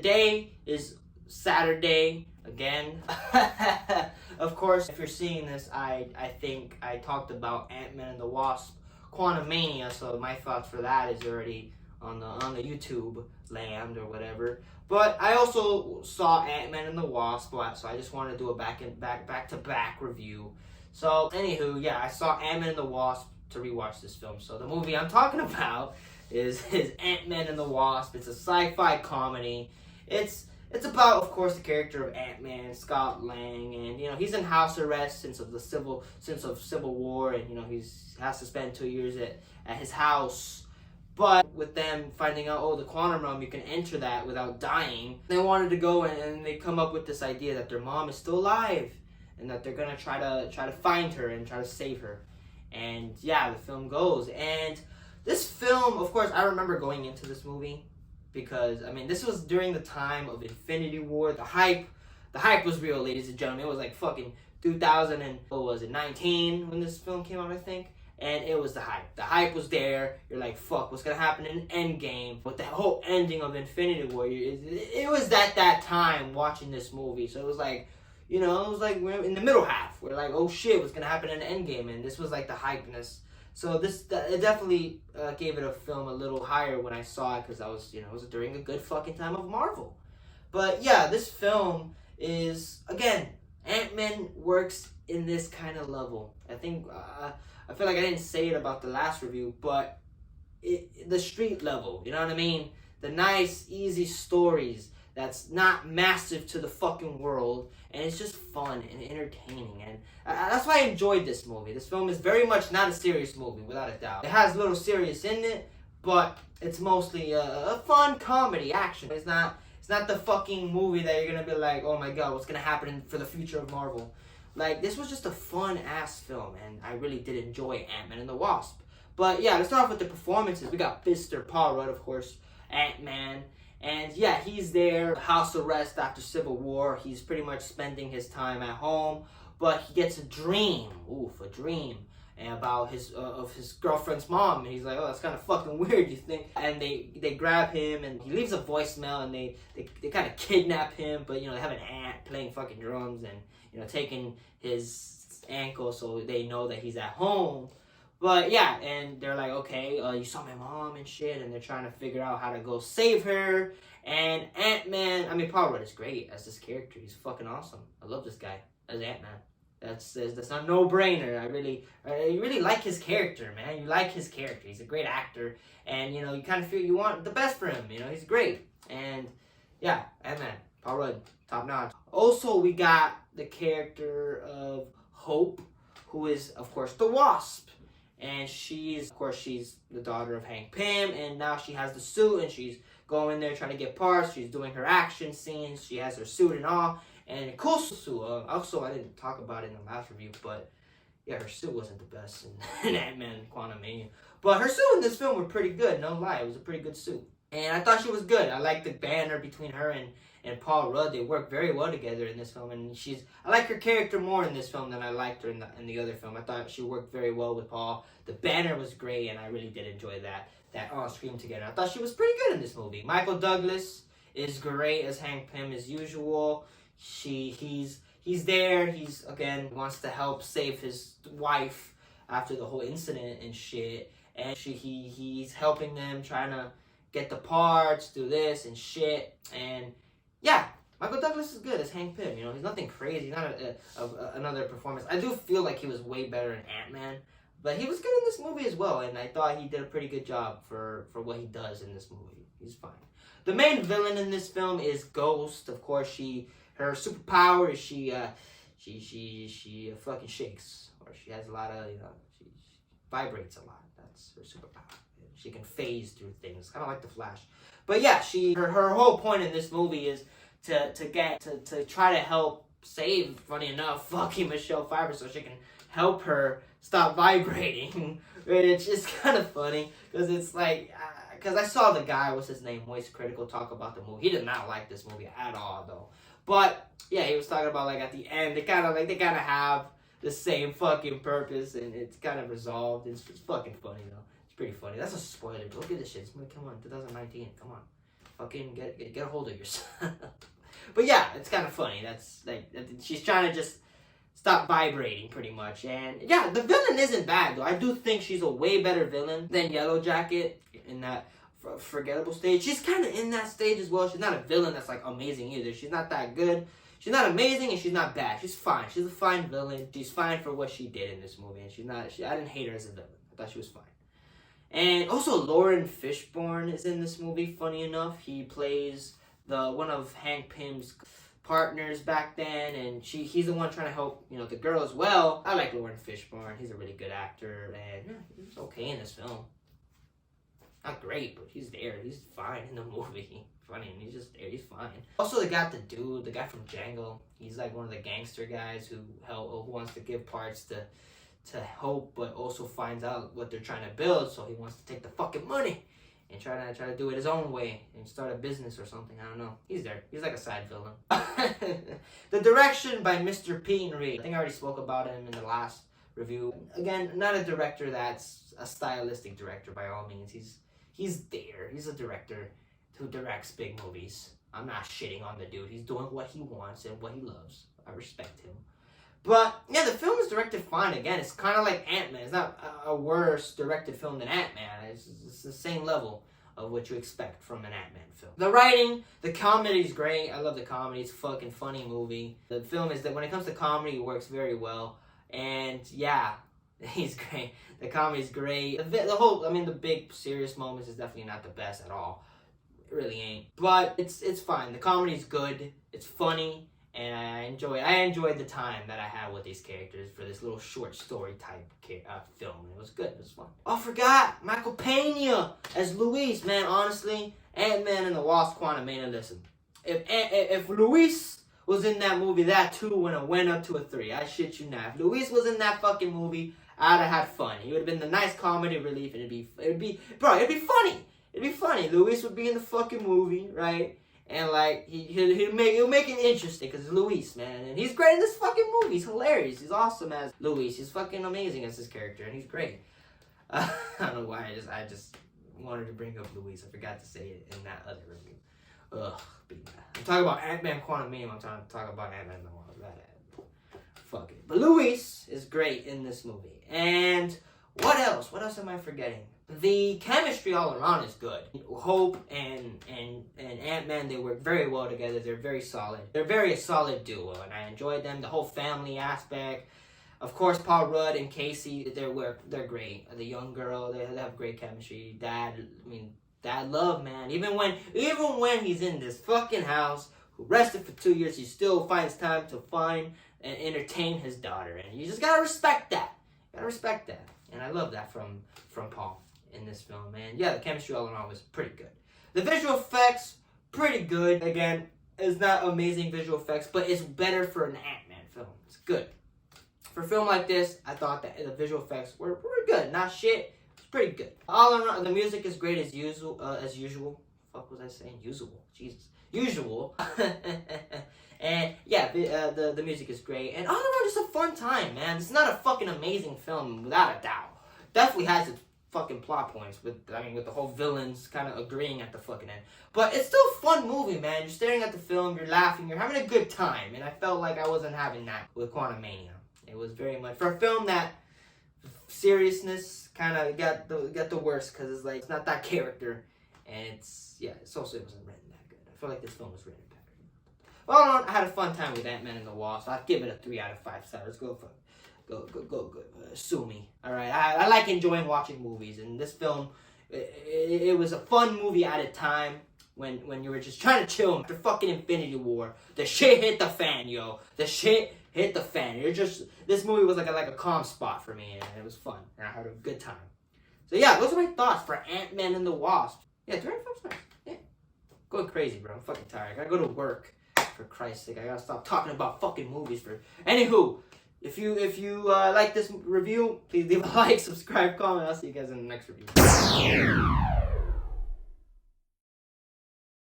today is Saturday again. Of course, if you're seeing this, I think I talked about Ant-Man and the Wasp Quantumania, so my thoughts for that is already on the YouTube land or whatever. But I also saw Ant-Man and the Wasp, so I just wanted to do a back-to-back review. So anywho, yeah, I saw Ant-Man and the Wasp to rewatch this film. So the movie I'm talking about is Ant-Man and the Wasp. It's a sci-fi comedy. It's about, of course, the character of Ant-Man, Scott Lang, and he's in house arrest since of Civil War, and he has to spend 2 years at his house. But with them finding out, oh, the quantum realm, you can enter that without dying, they wanted to go and they come up with this idea that their mom is still alive and that they're gonna try to find her and try to save her. And yeah, the film goes. And this film, of course, I remember going into this movie because this was during the time of Infinity War. The hype was real, ladies and gentlemen. It was like fucking 2019 when this film came out, I think. And it was the hype. The hype was there. You're like, fuck, what's gonna happen in Endgame? With the whole ending of Infinity War, it was at that time watching this movie. So it was like, it was like we're in the middle half. We're like, oh shit, what's gonna happen in Endgame? And this was like the hypeness. So it definitely gave it a film a little higher when I saw it because I was, it was during a good fucking time of Marvel. But yeah, this film is, again, Ant-Man works in this kind of level. I think, I feel like I didn't say it about the last review, but the street level, you know what I mean? The nice, easy stories that's not massive to the fucking world, and it's just fun and entertaining, and that's why I enjoyed this movie. This film is very much not a serious movie, without a doubt. It has a little serious in it, but it's mostly a fun comedy action. It's not the fucking movie that you're gonna be like, oh my god, what's gonna happen for the future of Marvel? Like, this was just a fun-ass film, and I really did enjoy Ant-Man and the Wasp. But yeah, let's start off with the performances. We got Mr. Paul Rudd, of course, Ant-Man. And yeah, he's there, house arrest after Civil War. He's pretty much spending his time at home. But he gets a dream, about his girlfriend's mom. And he's like, oh, that's kind of fucking weird, you think? And they grab him, and he leaves a voicemail, and they kind of kidnap him. But, they have an ant playing fucking drums and, taking his ankle so they know that he's at home. But yeah, and they're like, okay, you saw my mom and shit, and they're trying to figure out how to go save her. And Ant-Man, Paul Rudd is great as this character. He's fucking awesome. I love this guy as Ant-Man. That's a no-brainer. I really like his character, man. You like his character. He's a great actor, and you kind of feel you want the best for him. He's great. And yeah, Ant-Man, Paul Rudd, top notch. Also, we got the character of Hope, who is, of course, the Wasp. And she's the daughter of Hank Pym, and now she has the suit, and she's going there trying to get parts. She's doing her action scenes. She has her suit and all, and a cool suit. Also, I didn't talk about it in the last review, but yeah, her suit wasn't the best in Ant-Man Quantumania. But her suit in this film were pretty good, no lie. It was a pretty good suit. And I thought she was good. I liked the banner between her and Paul Rudd. They work very well together in this film, and I like her character more in this film than I liked her in the other film. I thought she worked very well with Paul. The banner was great, and I really did enjoy that on screen together. I thought she was pretty good in this movie. Michael Douglas is great as Hank Pym as usual. He's there. He's again wants to help save his wife after the whole incident and shit, and he's helping them trying to get the parts, do this and shit, and yeah, Michael Douglas is good as Hank Pym. He's nothing crazy. He's not another performance. I do feel like he was way better in Ant-Man, but he was good in this movie as well, and I thought he did a pretty good job for what he does in this movie. He's fine. The main villain in this film is Ghost. Of course, her superpower is she fucking shakes, or she has a lot of she vibrates a lot. That's her superpower. She can phase through things, kind of like the Flash. But yeah, her whole point in this movie is to try to help save, funny enough, fucking Michelle Pfeiffer so she can help her stop vibrating. And it's just kind of funny because it's like, because I saw the guy, what's his name, Moist Critical, talk about the movie. He did not like this movie at all, though. But yeah, he was talking about like at the end, they kind of have the same fucking purpose, and it's kind of resolved. It's fucking funny though. Pretty funny. That's a spoiler. Look at this shit. Come on, 2019. Come on. fucking get a hold of yourself. But yeah, it's kind of funny. That's like, she's trying to just stop vibrating, pretty much. And yeah, the villain isn't bad, though. I do think she's a way better villain than Yellow Jacket in that forgettable stage. She's kind of in that stage as well. She's not a villain that's like amazing either. She's not that good. She's not amazing, and she's not bad. She's fine. She's a fine villain. She's fine for what she did in this movie, and she's not. I didn't hate her as a villain. I thought she was fine. And also, Lauren Fishburne is in this movie. Funny enough, he plays one of Hank Pym's partners back then, and he's the one trying to help, you know, the girl as well. I like Lauren Fishburne. He's a really good actor, and yeah, he's okay in this film. Not great, but he's there. He's fine in the movie. Funny, and he's just there. He's fine. Also, they got the guy from Django. He's like one of the gangster guys who wants to give parts to Hope, but also finds out what they're trying to build, so he wants to take the fucking money and try to do it his own way and start a business or something. I don't know. He's there. He's like a side villain. The direction by Mr. Peyton Reed. I think I already spoke about him in the last review. Again, not a director that's a stylistic director by all means. He's there. He's a director who directs big movies. I'm not shitting on the dude. He's doing what he wants and what he loves. I respect him. But, yeah, the film is directed fine. Again, it's kind of like Ant-Man. It's not a worse directed film than Ant-Man. It's the same level of what you expect from an Ant-Man film. The writing, the comedy is great. I love the comedy. It's a fucking funny movie. The film is that when it comes to comedy, it works very well. And, yeah, he's great. The comedy's great. The big serious moments is definitely not the best at all. It really ain't. But it's fine. The comedy's good. It's funny. And I enjoyed the time that I had with these characters for this little short story type film. It was good. It was fun. Oh, I forgot. Michael Pena as Luis. Man, honestly, Ant-Man and the Wasp: Quantumania. Listen, if Luis was in that movie, that too would have went up to a 3. I shit you not. If Luis was in that fucking movie, I'd have had fun. He would have been the nice comedy relief, and it'd be funny. It'd be funny. Luis would be in the fucking movie, right? And like he'll make it interesting because it's Luis, man, and he's great in this fucking movie. He's hilarious. He's awesome as Luis. He's fucking amazing as this character, and he's great. I don't know why I just wanted to bring up Luis. I forgot to say it in that other review. Ugh, I'm talking about Ant-Man Quantumania. I'm trying to talk about Ant-Man the Wasp. Fuck it. But Luis is great in this movie. And what else? What else am I forgetting? The chemistry all around is good. Hope and Ant-Man, they work very well together. They're very solid. They're a very solid duo, and I enjoyed them. The whole family aspect. Of course, Paul Rudd and Casey, they're great. The young girl, they have great chemistry. Dad love, man. Even when he's in this fucking house, who rested for 2 years, he still finds time to find and entertain his daughter. And you just gotta respect that. And I love that from Paul in this film, man. Yeah, the chemistry all around was pretty good. The visual effects, pretty good. Again, it's not amazing visual effects, but it's better for an Ant-Man film. It's good. For a film like this, I thought that the visual effects were good. Not shit. It's pretty good. All around, the music is great as usual. Fuck was I saying? Usual. Jesus. Usual. And yeah, the music is great. And all around, just a fun time, man. It's not a fucking amazing film, without a doubt. Definitely has its fucking plot points with the whole villains kind of agreeing at the fucking end. But it's still a fun movie, man. You're staring at the film, you're laughing, you're having a good time. And I felt like I wasn't having that with Quantumania. It was very much, for a film that seriousness kind of got the worst, because it's not that character. And it wasn't written that good. I feel like this film was written better. Well, I had a fun time with Ant-Man and the Wasp. I'd give it a 3 out of 5 stars. Go. Sue me. All right. I like enjoying watching movies, and this film, it was a fun movie at a time when you were just trying to chill after fucking Infinity War. The shit hit the fan, yo. The shit hit the fan. This movie was like a calm spot for me, and it was fun, and I had a good time. So yeah, those are my thoughts for Ant-Man and the Wasp. Yeah, 3 out of 5 stars. Yeah. Going crazy, bro. I'm fucking tired. I gotta go to work. For Christ's sake, I gotta stop talking about fucking movies. Anywho, if you like this review, please leave a like, subscribe, comment. I'll see you guys in the next review.